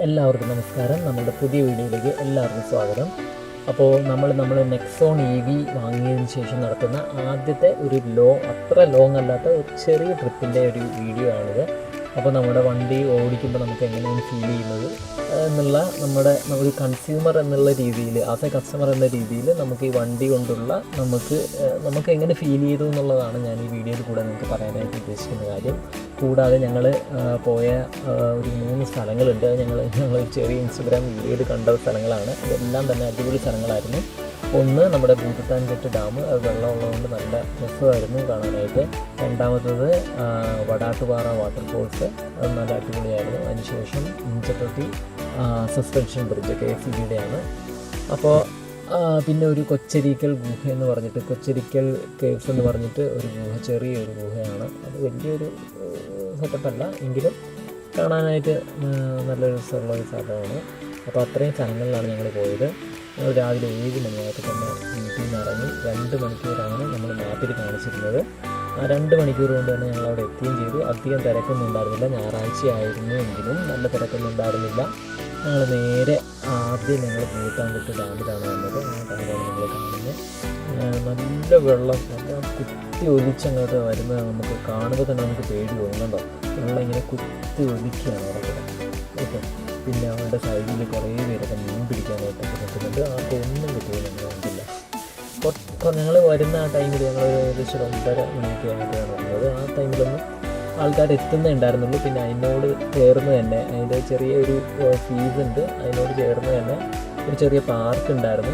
എല്ലാവർക്കും നമസ്കാരം. നമ്മുടെ പുതിയ വീഡിയോയിലേക്ക് എല്ലാവർക്കും സ്വാഗതം. അപ്പോൾ നമ്മൾ നെക്സോൺ EV വാങ്ങിയതിന് ശേഷം നടത്തുന്ന ആദ്യത്തെ ഒരു അത്ര ലോങ് അല്ലാത്ത ഒരു ചെറിയ ട്രിപ്പിൻ്റെ ഒരു വീഡിയോ ആണിത്. അപ്പോൾ നമ്മുടെ വണ്ടി ഓടിക്കുമ്പോൾ നമുക്ക് എങ്ങനെയാണ് ഫീൽ ചെയ്യുന്നത് എന്നുള്ള നമ്മുടെ ഒരു കൺസ്യൂമർ എന്നുള്ള രീതിയിൽ, ആസ് എ കസ്റ്റമർ എന്ന രീതിയിൽ നമുക്ക് ഈ വണ്ടി കൊണ്ടുള്ള നമുക്ക് എങ്ങനെ ഫീൽ ചെയ്തു എന്നുള്ളതാണ് ഞാൻ ഈ വീഡിയോയിൽ കൂടെ നിങ്ങൾക്ക് പറയാനായിട്ട് ഉദ്ദേശിക്കുന്ന കാര്യം. കൂടാതെ ഞങ്ങൾ പോയ ഒരു 3 സ്ഥലങ്ങളുണ്ട്. ഞങ്ങൾ ചെറിയ ഇൻസ്റ്റഗ്രാം വീഡിയോയിൽ കണ്ട സ്ഥലങ്ങളാണ്. ഇതെല്ലാം തന്നെ അടിപൊളി സ്ഥലങ്ങളായിരുന്നു. ഒന്ന് നമ്മുടെ ഭൂതത്താൻകെട്ട് ഡാം, അത് വെള്ളമുള്ളതുകൊണ്ട് നല്ല രസമായിരുന്നു കാണാനായിട്ട്. രണ്ടാമത്തത് വടാട്ടുപാറ വാട്ടർഫോൾസ്, അത് നല്ല അടിപൊളിയായിരുന്നു. അതിനുശേഷം ഇഞ്ചത്തൊട്ടി സസ്പെൻഷൻ ബ്രിഡ്ജ് KCBയുടെയാണ്. അപ്പോൾ പിന്നെ ഒരു കൊച്ചരിക്കൽ ഗുഹ എന്ന് പറഞ്ഞിട്ട്, കൊച്ചരിക്കൽ കേവ്സ് എന്ന് പറഞ്ഞിട്ട് ഒരു ഗുഹ, ചെറിയൊരു ഗുഹയാണ്. അത് വലിയൊരു സെറ്റപ്പല്ല, എങ്കിലും കാണാനായിട്ട് നല്ല രസമുള്ള ഒരു സ്ഥലമാണ്. അപ്പോൾ അത്രയും സ്ഥലങ്ങളിലാണ് ഞങ്ങൾ പോയത്. ഞങ്ങൾ രാവിലെ 7 മണിയായിട്ട് തന്നെ വീട്ടിൽ നിന്ന് ഇറങ്ങി 2 മണിക്കൂറാണ് നമ്മൾ മാപ്പിൽ കാണിച്ചിരുന്നത്. ആ 2 മണിക്കൂർ കൊണ്ട് തന്നെ ഞങ്ങൾ അവിടെ എത്തുകയും ചെയ്തു. അധികം തിരക്കൊന്നും ഉണ്ടായിരുന്നില്ല, ഞായറാഴ്ച ആയിരുന്നു എങ്കിലും നല്ല തിരക്കൊന്നും ഉണ്ടായിരുന്നില്ല. ഞങ്ങൾ നേരെ ആദ്യം ഞങ്ങൾ ഭൂതത്താൻകെട്ട് ഡാമിലാണ് വന്നത്. ആ ഡാമാണ് നിങ്ങൾ കാണുന്നത്. നല്ല വെള്ളം, നല്ല കുത്തി ഒലിച്ചങ്ങോട്ട് വരുന്നത് നമുക്ക് കാണുമ്പോൾ തന്നെ നമുക്ക് പേടി തോന്നുന്നുണ്ടോ. വെള്ളം ഇങ്ങനെ കുത്തി ഒലിക്കുകയാണ് അവിടെ. ഓക്കെ, പിന്നെ അവരുടെ സൈഡിൽ കുറേ പേരൊക്കെ മീൻ പിടിക്കാനായിട്ട് നിൽക്കുന്നുണ്ട്. ആർക്കും ഒന്നും കിട്ടുകയില്ല, ഞങ്ങൾ കണ്ടില്ല. അപ്പോൾ ഞങ്ങൾ വരുന്ന ആ ടൈമിൽ ഞങ്ങൾ ഏകദേശം 9:30 മണിയൊക്കെ ആയിട്ടാണ് വന്നത്. ആ ടൈമിലൊന്നും ആൾക്കാർ എത്തുന്നേ ഉണ്ടായിരുന്നുള്ളൂ. പിന്നെ അതിനോട് ചേർന്ന് തന്നെ അതിൻ്റെ ചെറിയൊരു ഫീസ് ഉണ്ട്. അതിനോട് ചേർന്ന് തന്നെ ഒരു ചെറിയ പാർക്ക് ഉണ്ടായിരുന്നു.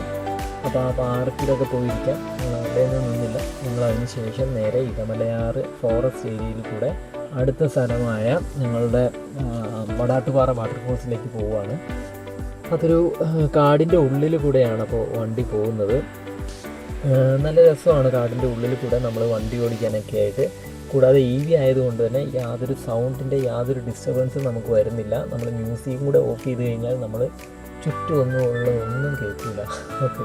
അപ്പോൾ ആ പാർക്കിലൊക്കെ പോയിരിക്കാം. ഞങ്ങൾ അവിടെയൊന്നും നിന്നില്ല. ഞങ്ങൾ അതിന് ശേഷം നേരെ ഇടമലയാറ് ഫോറസ്റ്റ് ഏരിയയിൽ കൂടെ അടുത്ത സ്ഥലമായ ഞങ്ങളുടെ വടാട്ടുപാറ വാട്ടർഫോൾസിലേക്ക് പോവുകയാണ്. അതൊരു കാടിൻ്റെ ഉള്ളിൽ കൂടെയാണ് അപ്പോൾ വണ്ടി പോകുന്നത്. നല്ല രസമാണ് കാടിൻ്റെ ഉള്ളിൽ കൂടെ നമ്മൾ വണ്ടി ഓടിക്കാനൊക്കെ ആയിട്ട്. കൂടാതെ EV ആയതുകൊണ്ട് തന്നെ യാതൊരു സൗണ്ടിൻ്റെ യാതൊരു ഡിസ്റ്റർബൻസും നമുക്ക് വരുന്നില്ല. നമ്മൾ മ്യൂസിക്കും കൂടെ ഓഫ് ചെയ്ത് കഴിഞ്ഞാൽ നമ്മൾ ചുറ്റുമൊന്നും ഒന്നും കേൾക്കില്ല. ഓക്കെ,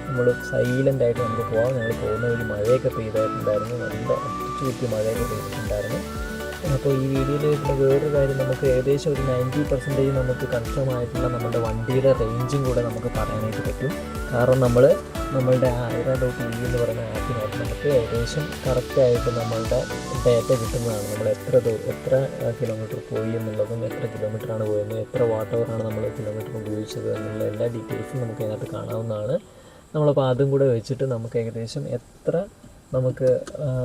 നമ്മൾ സൈലൻ്റായിട്ട് നമുക്ക് പോകാം. ഞങ്ങൾ പോകുന്ന ഒരു മഴയൊക്കെ പെയ്തിട്ടുണ്ടായിരുന്നു, നല്ല ചുറ്റി മഴയൊക്കെ പെയ്തിട്ടുണ്ടായിരുന്നു. അപ്പോൾ ഈ വീഡിയോയിൽ വരുന്ന വേറൊരു കാര്യം, നമുക്ക് ഏകദേശം ഒരു 90% നമുക്ക് കൺഫേം ആയിട്ടുള്ള നമ്മുടെ വണ്ടിയുടെ റേഞ്ചും കൂടെ നമുക്ക് പറയാനായിട്ട് പറ്റും. കാരണം നമ്മളുടെ Aira.ev എന്ന് പറയുന്ന ആപ്പിനകത്ത് നമുക്ക് ഏകദേശം കറക്റ്റായിട്ട് നമ്മളുടെ ഡേറ്റ കിട്ടുന്നതാണ്. നമ്മൾ എത്ര കിലോമീറ്റർ പോയി എന്നുള്ളതും, എത്ര കിലോമീറ്ററാണ് പോയത്, എത്ര വാട്ട് അവറാണ് നമ്മൾ കിലോമീറ്റർ ഉപയോഗിച്ചത് എന്നുള്ള എല്ലാ ഡീറ്റെയിൽസും നമുക്ക് അതിനകത്ത് കാണാവുന്നതാണ്. നമ്മളപ്പോൾ അതും കൂടെ വെച്ചിട്ട് നമുക്ക് ഏകദേശം എത്ര നമുക്ക്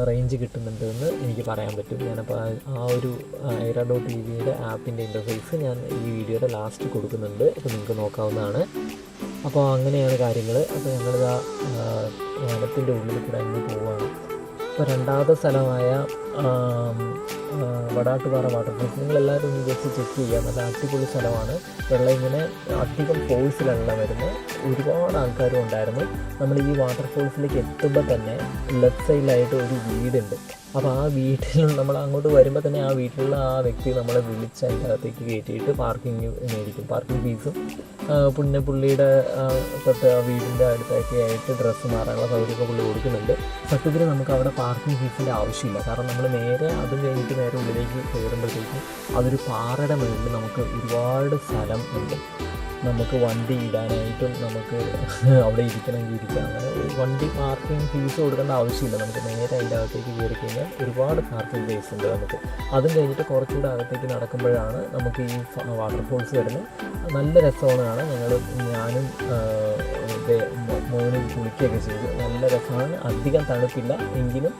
റേഞ്ച് കിട്ടുന്നുണ്ടെന്ന് എനിക്ക് പറയാൻ പറ്റും. ഞാനപ്പോൾ ആ ഒരു Aira.evയുടെ ആപ്പിൻ്റെ ഇൻ്റർഫേസ് ഞാൻ ഈ വീഡിയോയുടെ ലാസ്റ്റ് കൊടുക്കുന്നുണ്ട്. അപ്പോൾ നിങ്ങൾക്ക് നോക്കാവുന്നതാണ്. അപ്പോൾ അങ്ങനെയാണ് കാര്യങ്ങൾ. അപ്പോൾ ഞങ്ങളിതാ വനത്തിൻ്റെ ഉള്ളിൽ കൂടെ അങ്ങ് പോവുകയാണ്. ഇപ്പോൾ രണ്ടാമത്തെ സ്ഥലമായ വടാട്ടുപാറ വാട്ടർഫോൾസ് നിങ്ങളെല്ലാവരും ഒന്ന് ജസ്റ്റ് ചെക്ക് ചെയ്യുക. നല്ല അടിപൊളി സ്ഥലമാണ്. വെള്ളം ഇങ്ങനെ അധികം ഫോഴ്സിലല്ല വരുന്നത്. ഒരുപാട് ആൾക്കാരും ഉണ്ടായിരുന്നു. നമ്മൾ ഈ വാട്ടർഫോൾസിലേക്ക് എത്തുമ്പോൾ തന്നെ ലെഫ്റ്റ് സൈഡിലായിട്ട് ഒരു വീടുണ്ട്. അപ്പോൾ ആ വീട്ടിൽ നമ്മൾ അങ്ങോട്ട് വരുമ്പോൾ തന്നെ ആ വീട്ടിലുള്ള ആ വ്യക്തി നമ്മളെ വിളിച്ച് അതിൻ്റെ അകത്തേക്ക് കയറ്റിയിട്ട് പാർക്കിംഗ് മേടിക്കും. പാർക്കിംഗ് ഫീസും പിന്നെ പുള്ളിയുടെ തൊട്ട് ആ വീടിൻ്റെ അടുത്തൊക്കെ ആയിട്ട് ഡ്രസ്സ് മാറാനുള്ള സൗകര്യമൊക്കെ പുള്ളി കൊടുക്കുന്നുണ്ട്. സത്യത്തിൽ നമുക്ക് അവിടെ പാർക്കിംഗ് ഫീസിൻ്റെ ആവശ്യമില്ല. കാരണം നമ്മൾ നേരെ അതും കഴിഞ്ഞിട്ട് നേരെ ഉള്ളിലേക്ക് കയറുമ്പോഴത്തേക്കും അതൊരു പാറയുടെ മുകളിൽ നമുക്ക് ഒരുപാട് സ്ഥലം ഉണ്ട്. നമുക്ക് വണ്ടി ഇടാനായിട്ടും നമുക്ക് അവിടെ ഇരിക്കണമെങ്കിൽ ഇരിക്കാം. അങ്ങനെ വണ്ടി പാർക്കിംഗ് ഫീസ് കൊടുക്കേണ്ട ആവശ്യമില്ല. നമുക്ക് നേരെ അതിൻ്റെ അകത്തേക്ക് കയറി കഴിഞ്ഞാൽ ഒരുപാട് പാർക്കിംഗ് പ്ലേസ് ഉണ്ട് നമുക്ക്. അതും കഴിഞ്ഞിട്ട് കുറച്ചുകൂടെ അകത്തേക്ക് നടക്കുമ്പോഴാണ് നമുക്ക് ഈ വാട്ടർഫോൾസ് വരുന്നത്. നല്ല രസമാണ് കാണാൻ. ഞാനും മോനും കുളിക്കുകയൊക്കെ ചെയ്തു. നല്ല രസമാണ്. അധികം തണുപ്പില്ല എങ്കിലും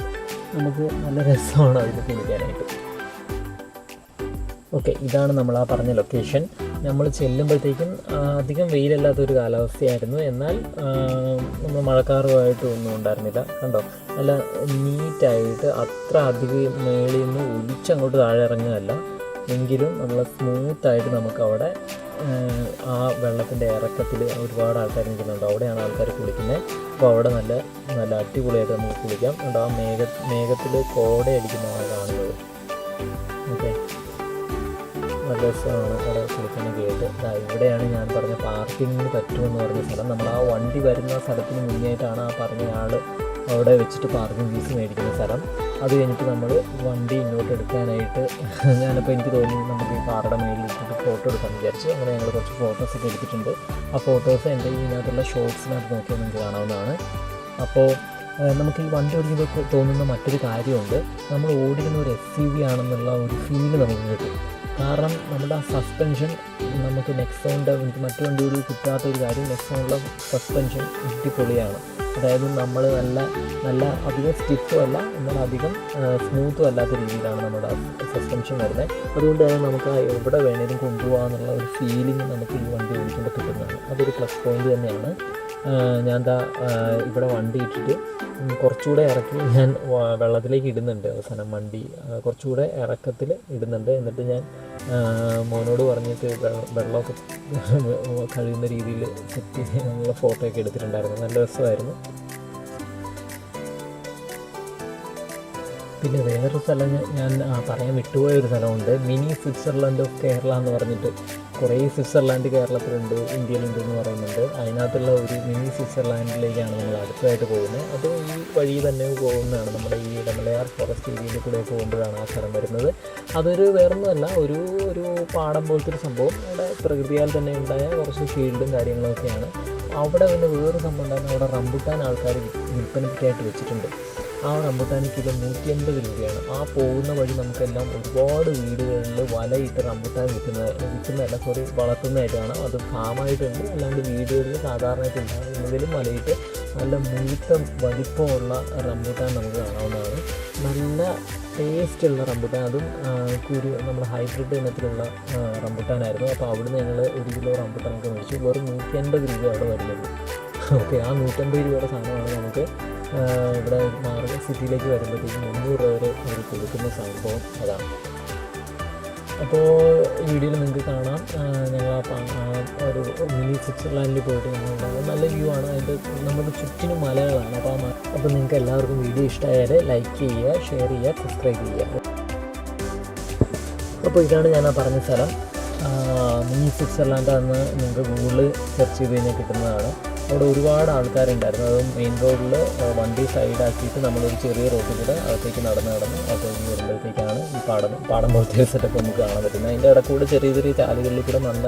നമുക്ക് നല്ല രസമാണ് അതിൽ കുളിക്കാനായിട്ട്. ഓക്കെ, ഇതാണ് നമ്മൾ ആ പറഞ്ഞ ലൊക്കേഷൻ. നമ്മൾ ചെല്ലുമ്പോഴത്തേക്കും അധികം വെയിലല്ലാത്തൊരു കാലാവസ്ഥയായിരുന്നു. എന്നാൽ നമ്മൾ മഴക്കാറുമായിട്ടും ഒന്നും ഉണ്ടായിരുന്നില്ല. കണ്ടോ, നല്ല നീറ്റായിട്ട് അത്ര അധികം മേളിൽ നിന്ന് ഒലിച്ചങ്ങോട്ട് താഴെ ഇറങ്ങുകയല്ല, എങ്കിലും നമ്മൾ സ്മൂത്തായിട്ട് നമുക്കവിടെ ആ വെള്ളത്തിൻ്റെ ഇറക്കത്തിൽ ഒരുപാട് ആൾക്കാർ നിൽക്കുന്നുണ്ട്. അവിടെയാണ് ആൾക്കാർ കുളിക്കുന്നത്. അപ്പോൾ അവിടെ നല്ല അടിപൊളിയായിട്ട് നമുക്ക് കുളിക്കാം. കണ്ടോ, ആ മേഘത്തിൽ കോടയടിക്കുന്നതാണ് കാണുന്നത്. ഓക്കെ, നല്ല രസമാണ് അവിടെ കുളിക്കാനൊക്കെ ആയിട്ട്. ഇവിടെയാണ് ഞാൻ പറഞ്ഞ പാർക്കിങ്ങിന് പറ്റുമെന്ന് പറഞ്ഞ സ്ഥലം. നമ്മൾ ആ വണ്ടി വരുന്ന സ്ഥലത്തിന് മുന്നേറ്റാണ് ആ പറഞ്ഞ ആൾ അവിടെ വെച്ചിട്ട് പാർക്കിംഗ് ഫീസ് മേടിക്കുന്ന സ്ഥലം. അത് കഴിഞ്ഞിട്ട് നമ്മൾ വണ്ടി ഇങ്ങോട്ട് എടുക്കാനായിട്ട് ഞാനപ്പോൾ എനിക്ക് തോന്നി നമുക്ക് ഈ കാറുടെ മേളിൽ ഇട്ടിട്ട് ഫോട്ടോ എടുക്കാമെന്ന് വിചാരിച്ചു. അങ്ങനെ ഞങ്ങൾ കുറച്ച് ഫോട്ടോസൊക്കെ എടുത്തിട്ടുണ്ട്. ആ ഫോട്ടോസ് എൻ്റെ ഇതിനകത്തുള്ള ഷോർട്സിനകത്ത് നോക്കിയാൽ നിങ്ങൾക്ക് കാണാവുന്നതാണ്. അപ്പോൾ നമുക്ക് ഈ വണ്ടി ഓടിക്കുമ്പോൾ തോന്നുന്ന മറ്റൊരു കാര്യമുണ്ട്, നമ്മൾ ഓടിക്കുന്ന ഒരു SUV ആണെന്നുള്ള ഒരു ഫീല് നമുക്ക് കിട്ടും. കാരണം നമ്മുടെ ആ സസ്പെൻഷൻ നമുക്ക് നെക്സോണിൻ്റെ എനിക്ക് മറ്റു വണ്ടികളിൽ കിട്ടാത്ത ഒരു കാര്യം, നെക്സോണിലെ സസ്പെൻഷൻ അടിപൊളിയാണ്. അതായത് നമ്മൾ നല്ല അധികം സ്റ്റിഫും അല്ല, എന്നാൽ അധികം സ്മൂത്തും അല്ലാത്ത രീതിയിലാണ് നമ്മുടെ സസ്പെൻഷൻ വരുന്നത്. അതുകൊണ്ട് തന്നെ നമുക്ക് എവിടെ വേണേലും കൊണ്ടുപോകാമെന്നുള്ള ഒരു ഫീലിംഗ് നമുക്ക് ഈ വണ്ടി ഓടിക്കുമ്പോൾ കിട്ടുന്നതാണ്. അതൊരു പ്ലസ് പോയിൻ്റ് തന്നെയാണ്. ഞാൻ ഇവിടെ വണ്ടി ഇട്ടിട്ട് കുറച്ചുകൂടെ ഇറക്കി ഞാൻ വെള്ളത്തിലേക്ക് ഇടുന്നുണ്ട്. അവസാനം വണ്ടി കുറച്ചുകൂടെ ഇറക്കത്തിൽ ഇടുന്നുണ്ട്. എന്നിട്ട് ഞാൻ മോനോട് പറഞ്ഞിട്ട് വെള്ളമൊക്കെ കഴിയുന്ന രീതിയിൽ സെറ്റ് ചെയ്യാനുള്ള ഫോട്ടോ ഒക്കെ എടുത്തിട്ടുണ്ടായിരുന്നു. നല്ല രസമായിരുന്നു. പിന്നെ വേറൊരു സ്ഥലം ഞാൻ പറയാൻ വിട്ടുപോയൊരു സ്ഥലമുണ്ട്, മിനി സ്വിറ്റ്സർലാൻഡ് ഓഫ് കേരള എന്ന് പറഞ്ഞിട്ട്. കുറേ സ്വിറ്റ്സർലാൻഡ് കേരളത്തിലുണ്ട്, ഇന്ത്യയിലുണ്ട് എന്ന് പറയുന്നുണ്ട്. അതിനകത്തുള്ള ഒരു മിനി സ്വിറ്റ്സർലാൻഡിലേക്കാണ് നമ്മൾ അടുത്തതായിട്ട് പോകുന്നത്. അത് ഈ വഴി തന്നെ പോകുന്നതാണ്. നമ്മുടെ ഈ ഇടമലയാർ ഫോറസ്റ്റ് ഏരിയയിൽ കൂടെ പോകുമ്പോഴാണ് ആ സ്ഥലം വരുന്നത്. അതൊരു വേറൊന്നുമല്ല, ഒരു പാടം പോലത്തെ ഒരു സംഭവം. അവിടെ പ്രകൃതിയാൽ തന്നെ ഉണ്ടായ കുറച്ച് ഫീൽഡും കാര്യങ്ങളൊക്കെയാണ്. അവിടെ പിന്നെ വേറൊരു സംഭവം ഉണ്ടായിരുന്നു, അവിടെ റംബുട്ടാൻ ആൾക്കാർ വിൽപ്പനയ്ക്കായിട്ട് വെച്ചിട്ടുണ്ട്. ആ റംബുട്ടാൻ കിലോ 150 രൂപയാണ്. ആ പോകുന്ന വഴി നമുക്കെല്ലാം ഒരുപാട് വീടുകളിൽ വലയിട്ട് റംബുട്ടാൻ വിൽക്കുന്നതല്ല, വളർത്തുന്നതായിട്ട് കാണാം. അത് ഫാമായിട്ടുണ്ട്, അല്ലാണ്ട് വീടുകളിൽ സാധാരണയായിട്ട് ഉണ്ടാകുന്നതിലും വലയിട്ട് നല്ല മുഴുത്ത വലിപ്പമുള്ള റംബുട്ടാൻ നമുക്ക് കാണാവുന്നതാണ്. നല്ല ടേസ്റ്റുള്ള റംബുട്ടാൻ, അതും നമ്മുടെ ഹൈബ്രിഡ് ഇനത്തിലുള്ള റംബുട്ടാനായിരുന്നു. അപ്പോൾ അവിടുന്ന് ഞങ്ങൾ 1 കിലോ റംബുട്ടാനൊക്കെ മേടിച്ചു. വെറും 150 രൂപ അവിടെ വരുന്നത്. ഓക്കെ, ആ 150 രൂപയുടെ സാധനമാണ് നമുക്ക് ഇവിടെ സിറ്റിയിലേക്ക് വരുമ്പോഴത്തേക്കും 300 രൂപ വരെ അവർ കൊടുക്കുന്ന സംഭവം അതാണ്. അപ്പോൾ വീഡിയോയിൽ നിങ്ങൾക്ക് കാണാം, ഞങ്ങൾ ഒരു മിനി സ്വിറ്റ്സർലാൻഡിൽ പോയിട്ട് ഞങ്ങളുണ്ടാകും. നല്ല വ്യൂ ആണ്. അതിൻ്റെ നമ്മുടെ ചുറ്റിനും മലകളാണ്. അപ്പോൾ നിങ്ങൾക്ക് എല്ലാവർക്കും വീഡിയോ ഇഷ്ടമായാൽ ലൈക്ക് ചെയ്യുക, ഷെയർ ചെയ്യുക, സബ്സ്ക്രൈബ് ചെയ്യുക. അപ്പോൾ ഇതാണ് ഞാൻ പറഞ്ഞ സ്ഥലം, മിനി സ്വിറ്റ്സർലാൻഡ് എന്ന് നിങ്ങൾക്ക് ഗൂഗിളിൽ സെർച്ച് ചെയ്ത് കഴിഞ്ഞാൽ കിട്ടുന്നതാണ്. അവിടെ ഒരുപാട് ആൾക്കാരുണ്ടായിരുന്നു. അതും മെയിൻ റോഡിൽ വണ്ടി സൈഡാക്കിയിട്ട് നമ്മളൊരു ചെറിയ റോഡിൽ കൂടെ അകത്തേക്ക് നടന്ന് അകത്തേക്ക് വരുമ്പോഴത്തേക്കാണ് ഈ പാടം പോലത്തെ സെറ്റപ്പ് നമുക്ക് കാണാൻ പറ്റുന്നത്. അതിൻ്റെ ഇടയ്ക്കൂടെ ചെറിയ ചാലുകളിൽ കൂടെ നല്ല